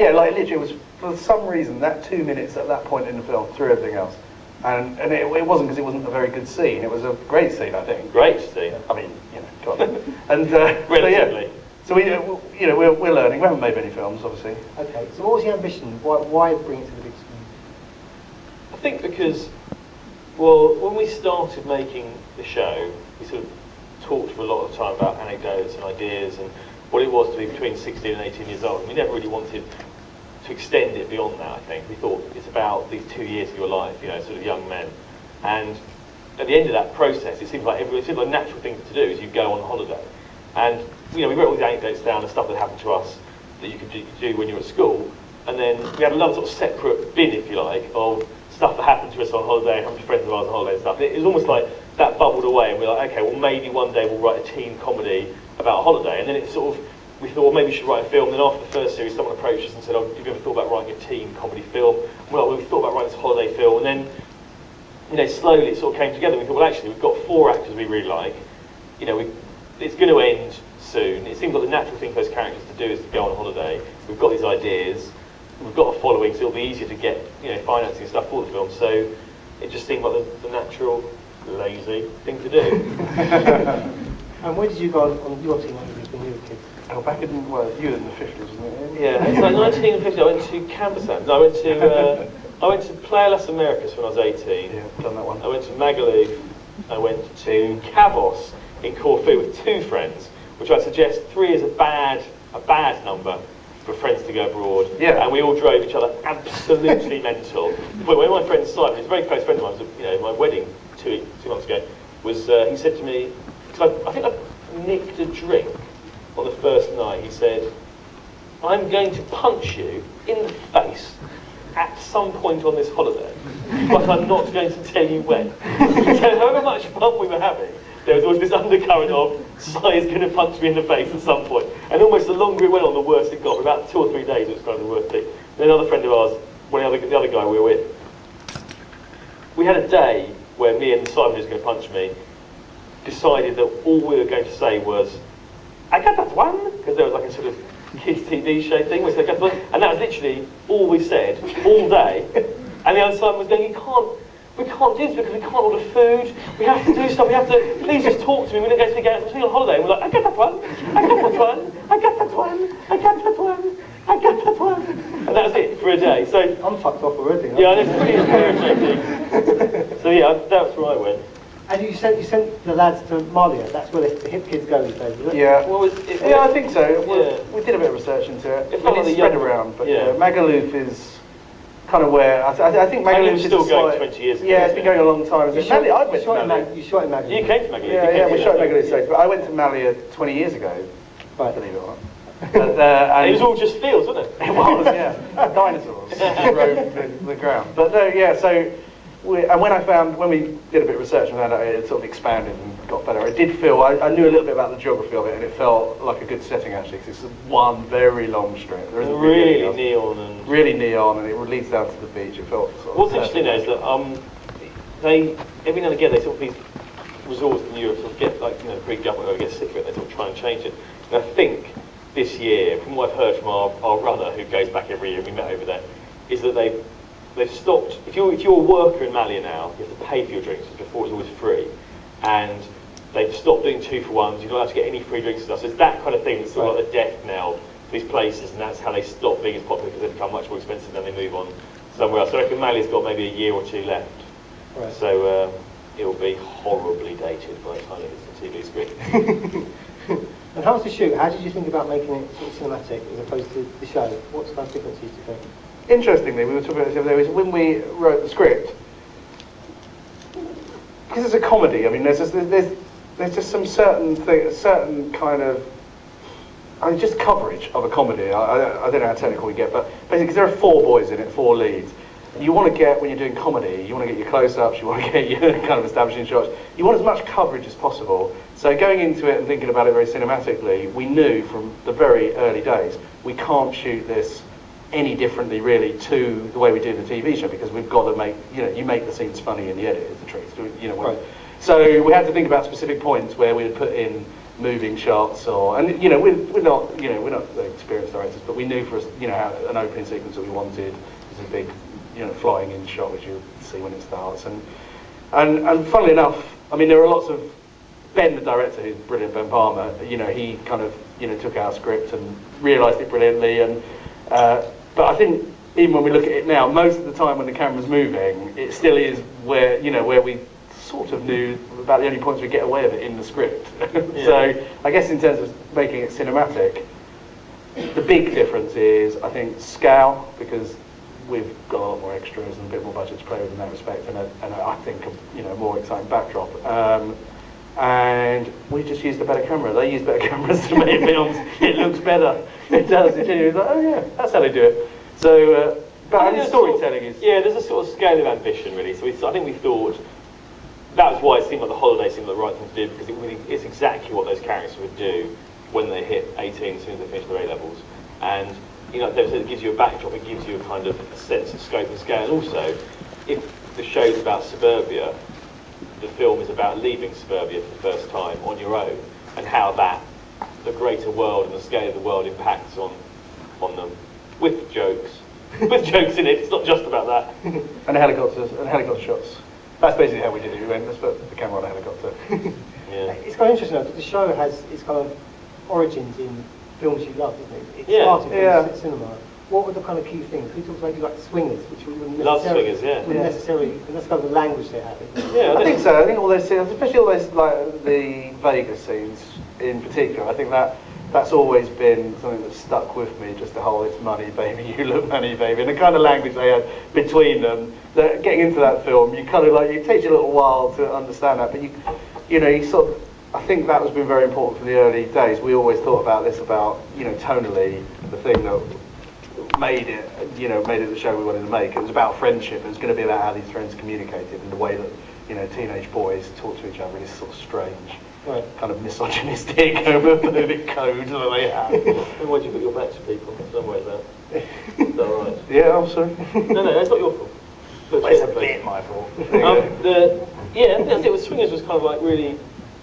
yeah, like literally, it was for some reason that 2 minutes at that point in the film threw everything else, and it wasn't because it wasn't a very good scene. It was a great scene, I think. Great scene. I mean, you know, God. And relatively. So yeah, so we're learning. We haven't made many films, obviously. Okay. So what was the ambition? Why bring it to the big screen? I think because, well, when we started making the show, we sort of talked for a lot of time about anecdotes and ideas and what it was to be between 16 and 18 years old. We never really wanted to extend it beyond that, I think. We thought it's about these 2 years of your life, you know, sort of young men. And at the end of that process, it seems like a natural thing to do is you go on holiday. And, you know, we wrote all these anecdotes down and stuff that happened to us that you could do when you were at school. And then we had another sort of separate bin, if you like, of stuff that happened to us on holiday, happened to friends of ours on holiday and stuff. It was almost like that bubbled away, and we're like, okay, well, maybe one day we'll write a teen comedy about a holiday. And then it sort of, we thought, well, maybe we should write a film. And then after the first series, someone approached us and said, oh, have you ever thought about writing a teen comedy film? Well, we thought about writing this holiday film. And then, you know, slowly it sort of came together. We thought, well, actually, we've got 4 actors we really like. You know, it's going to end soon. It seems like the natural thing for those characters to do is to go on holiday. We've got these ideas. We've got a following, so it'll be easier to get, you know, financing and stuff for the film. So it just seemed like the natural, lazy thing to do. And where did you go on your team when you were kids? Oh, back in, well, you were in the 50s, wasn't it? Yeah, it's like 1950. I went to Campersands. I went to Playa Las Americas when I was 18. Yeah, done that one. I went to Magaluf. I went to Cavos in Corfu with 2 friends, which I suggest 3 is a bad number for friends to go abroad. Yeah. And we all drove each other absolutely mental. But when my friend Simon, he's a very close friend of mine, you know, my wedding 2 months ago, was he said to me, because I think I nicked a drink on the first night. He said, I'm going to punch you in the face at some point on this holiday, but I'm not going to tell you when. So however much fun we were having, there was always this undercurrent of, Si is going to punch me in the face at some point. And almost the longer it went on, the worse it got. For about 2 or 3 days, it was kind of the worst thing. Then another friend of ours, the other guy we were with, we had a day where me and Simon, who's going to punch me, decided that all we were going to say was, I got that one, because there was like a sort of kids TV show thing, we said, I got that one. And that was literally all we said, all day. And the other side was going, we can't do this because we can't order food, we have to do stuff, we have to, please just talk to me, we're going to go on holiday. And we're like, I got that one, I got that one, I got that one, I got that one, I got that one. And that was it for a day. So I'm fucked off already. Yeah, it's pretty irritating. So yeah, that's where I went. And you sent the lads to Malia, that's where the hip kids go these days, is it? Yeah, yeah, I think so. We did a bit of research into it. It didn't spread around, but Magaluf is kind of where I think Magaluf is still going 20 years ago. Yeah, it's been going a long time. You shot in Magaluf. You came to Magaluf. Yeah, we shot in Magaluf, but I went to Malia 20 years ago. Right. Believe it or not. And it was all just fields, wasn't it? It was, yeah. Dinosaurs roamed the ground. But no, yeah. So, when we did a bit of research and found out it sort of expanded and got better, it did feel. I knew a little bit about the geography of it, and it felt like a good setting actually, because it's one very long strip. There isn't really neon, and it leads down to the beach. It felt. Sort of What's interesting though is that they every now and again they sort of these resorts in Europe sort of get like the Greek government get sick of it. They sort of try and change it. And I think this year, from what I've heard from our runner who goes back every year, we met over there, is that they've stopped. If you're a worker in Malia now, you have to pay for your drinks. Before it was always free, and they've stopped doing 2-for-1s. You're not allowed to get any free drinks and stuff. So it's that kind of thing that's sort of like the death knell for these places, and that's how they stop being as popular, because they become much more expensive and then they move on somewhere else. So I reckon Malia's got maybe a year or 2 left. Right. So it will be horribly dated by the time it hits the TV screen. And how was the shoot? How did you think about making it sort of cinematic as opposed to the show? What's the most differences do you think? Interestingly, we were talking about this the other day, when we wrote the script, because it's a comedy, I mean, there's just some certain kind of, I mean, just coverage of a comedy. I don't know how technical we get, but basically, because there are 4 boys in it, 4 leads. You want to get, when you're doing comedy, you want to get your close-ups, you want to get your kind of establishing shots. You want as much coverage as possible. So going into it and thinking about it very cinematically, we knew from the very early days, we can't shoot this any differently really to the way we do the TV show, because we've got to make, you make the scenes funny in the edit is the truth. Right. So we had to think about specific points where we would put in moving shots, and you know, we're not the experienced directors, but we knew for us, you know, how an opening sequence that we wanted was a big, you know, flying in shot, which you'll see when it starts, and funnily enough, I mean, there are lots of Ben, the director, who's brilliant, Ben Palmer, you know, he kind of, you know, took our script and realised it brilliantly, and but I think even when we look at it now, most of the time when the camera's moving, it still is where, you know, where we sort of knew about the only points we get away with it in the script. Yeah. So I guess in terms of making it cinematic, the big difference is, I think, scale, because we've got a lot more extras and a bit more budget to play with in that respect, and I think a, you know, more exciting backdrop. And we just used a better camera. They use better cameras to make films. It looks better. It does. It genuinely, like, oh yeah, that's how they do it. So, but I mean, storytelling is... Yeah, there's a sort of scale of ambition, really. So I think we thought that was why it seemed like The Holiday seemed like the right thing to do, because it's exactly what those characters would do when they hit 18 as soon as they finish their A-levels. And, you know, it gives you a backdrop, it gives you a kind of a sense of scope and scale. And also, if the show's about suburbia, the film is about leaving suburbia for the first time on your own, and how the greater world and the scale of the world impacts on them, with jokes. With jokes in it, it's not just about that. And helicopter shots. That's basically how we did it. We went, let's put the camera on a helicopter. Yeah. It's kind of interesting though, because the show has its kind of origins in films you love, isn't it? It started in cinema. What were the kind of key things? We talked maybe like Swingers, which we wouldn't necessarily, and that's kind of the language they have. Yeah, I think so. I think all those scenes, especially all those, like the Vegas scenes in particular, I think that's always been something that's stuck with me, just the whole "it's money, baby, you look money, baby," and the kind of language they had between them. That getting into that film, you kind of like, it takes you a little while to understand that, but you know, you sort of, I think that has been very important from the early days. We always thought about this, about, you know, tonally, the thing that made it the show we wanted to make. It was about friendship. It was going to be about how these friends communicated, and the way that, you know, teenage boys talk to each other in this sort of strange, kind of misogynistic, homophobic code that they have. And why'd you put your back to people? Don't worry about it. Is that all right? Yeah, I'm sorry. No, that's not your fault. Well, it's a bit my fault. It was Swingers was kind of like really,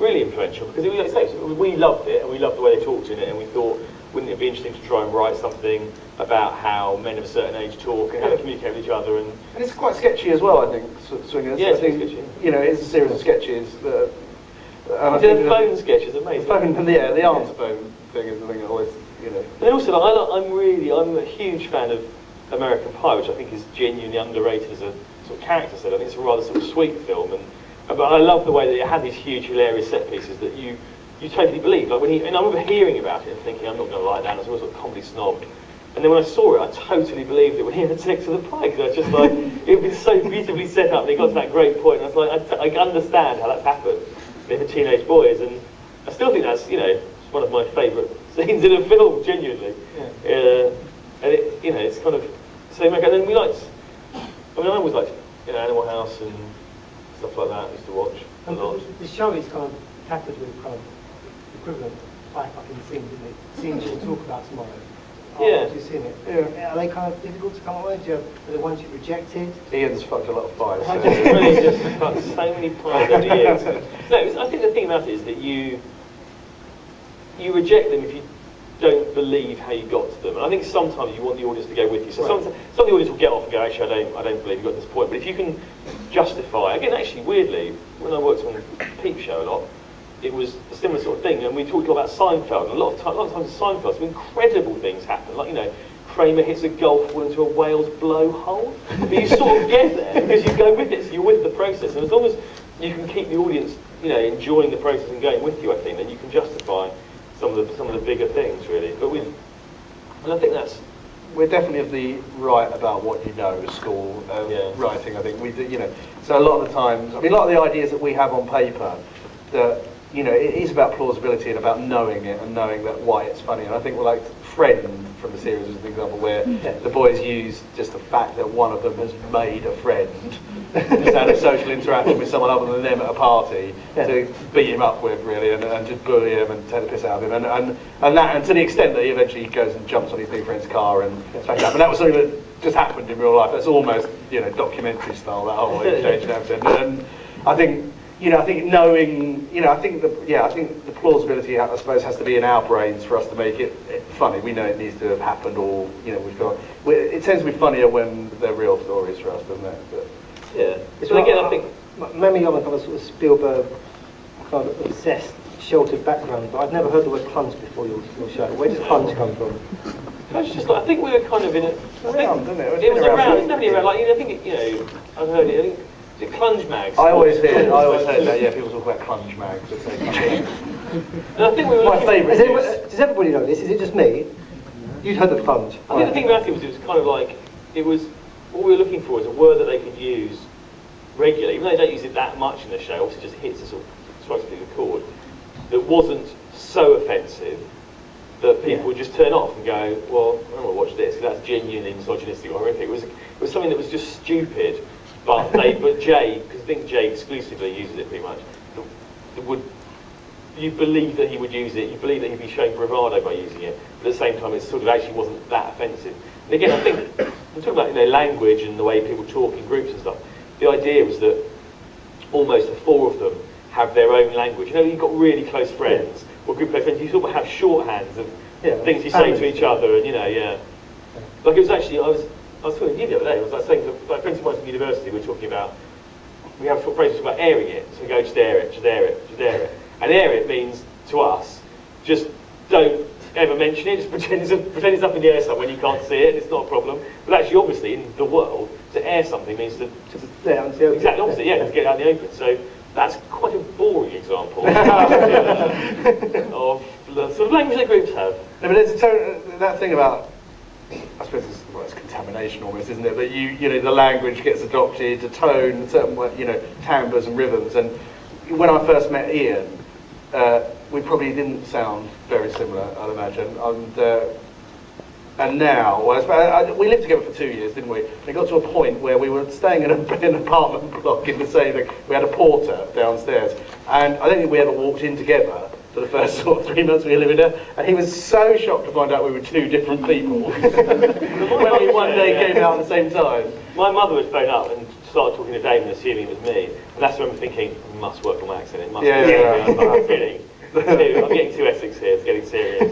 really influential, because we loved it, and we loved the way they talked in it, and we thought, wouldn't it be interesting to try and write something about how men of a certain age talk and how they communicate with each other, and it's quite sketchy as well, I think. Swingers. Yeah, I think, sketchy. You know, it's a series of sketches. The phone sketch is amazing. The answer phone thing is the thing that always, you know. And also, I'm a huge fan of American Pie, which I think is genuinely underrated as a sort of character set. I think it's a rather sort of sweet film, but I love the way that it had these huge, hilarious set pieces that you totally believe. Like and I remember hearing about it and thinking, I'm not going to like that. I was always a comedy snob. And then when I saw it, I totally believed it when he had sex with a pie, because I was just like, it was so beautifully set up, and it got to that great point, and I was like, I understand how that's happened for teenage boys, and I still think that's, you know, it's one of my favourite scenes in a film, genuinely. Yeah. And it, you know, it's kind of, so, and then we liked, I always liked, you know, Animal House and stuff like that, I used to watch a lot. The show is kind of tackled with kind of equivalent fucking scenes, isn't it? Scenes you'll talk about tomorrow. Yeah. You've seen it. Yeah. Are they kind of difficult to come up with? Are the ones you've rejected? Ian's fucked a lot of pies. I just really just fucked so many pies over the years. No, I think the thing about it is that you reject them if you don't believe how you got to them. And I think sometimes you want the audience to go with you. So some of the audience will get off and go, actually, I don't believe you got to this point. But if you can justify, again, actually, weirdly, when I worked on Peep Show a lot, it was a similar sort of thing, and we talked a lot about Seinfeld, and a lot of times in Seinfeld, some incredible things happen, like, you know, Kramer hits a golf ball into a whale's blowhole, but you sort of get there, because you go with it, so you're with the process, and as long as you can keep the audience, you know, enjoying the process and going with you, I think, then you can justify some of the bigger things, really. And I think that's... We're definitely of the right about what you know at school, writing, I think. We do, you know, so a lot of the times, I mean, a lot of the ideas that we have on paper, that, you know, it is about plausibility and about knowing it and knowing that why it's funny. And I think we're like Friend from the series is an example where the boys use just the fact that one of them has made a friend, just had a social interaction with someone other than them at a party to beat him up with, really, and just bully him and take the piss out of him. And to the extent that he eventually goes and jumps on his new friend's car and smashes up. And that was something that just happened in real life. That's almost, you know, documentary style, that whole exchange and everything. And I think, I think knowing, I think the plausibility, I suppose, has to be in our brains for us to make it funny. We know it needs to have happened, or it tends to be funnier when they're real stories for us, doesn't it? But, yeah. So again, I think maybe I'm a kind of sort of Spielberg kind of obsessed, sheltered background, but I've never heard the word clunge before your show. Where does clunge come from? It's just like, I think we were kind of in it. Around, didn't it? It was around. It's definitely around. Like, I think I've heard it. I think, is it Clunge Mags? I always heard that. Yeah, people talk about Clunge Mags. And I think we were my favourite. Does everybody know this? Is it just me? You'd heard of clunge. I think the thing about it was kind of like it was what we were looking for was a word that they could use regularly, even though they don't use it that much in the show. Obviously, just hits a sort of strikes a particular chord that wasn't so offensive that people would just turn off and go, well, I don't want to watch this, because that's genuinely misogynistic or horrific. It was something that was just stupid, but Jay, because I think Jay exclusively uses it pretty much, you believe that he would use it, you believe that he'd be showing bravado by using it, but at the same time it sort of actually wasn't that offensive. And again, I think, we're talking about language and the way people talk in groups and stuff, the idea was that almost the four of them have their own language. You've got really close friends, or group of close friends, you sort of have shorthands of things you say to each other, and like it was actually, I was talking to you the other day, I was like saying to my friends of mine from university, we have sort of phrases about airing it, so we go, just air it, just air it, just air it. And air it means, to us, just don't ever mention it, just pretend it's up in the air somewhere and you can't see it, and it's not a problem. But actually, obviously, in the world, to air something means to get out in the open. Exactly opposite, to get out in the open. So that's quite a boring example of the sort of language that groups have. No, but there's that thing about, I suppose it's contamination almost, isn't it? That the language gets adopted, the tone, certain timbres and rhythms. And when I first met Ian, we probably didn't sound very similar, I'd imagine. And now, we lived together for 2 years, didn't we? And it got to a point where we were staying in an apartment block in the same thing. We had a porter downstairs, and I don't think we ever walked in together for the first sort of 3 months we were living there. And he was so shocked to find out we were two different people when we one day came out at the same time. My mother would phone up and start talking to Damon, assuming it was me. And that's when I'm thinking, I must work on my accent. It must be. I'm getting too Essex here. It's getting serious.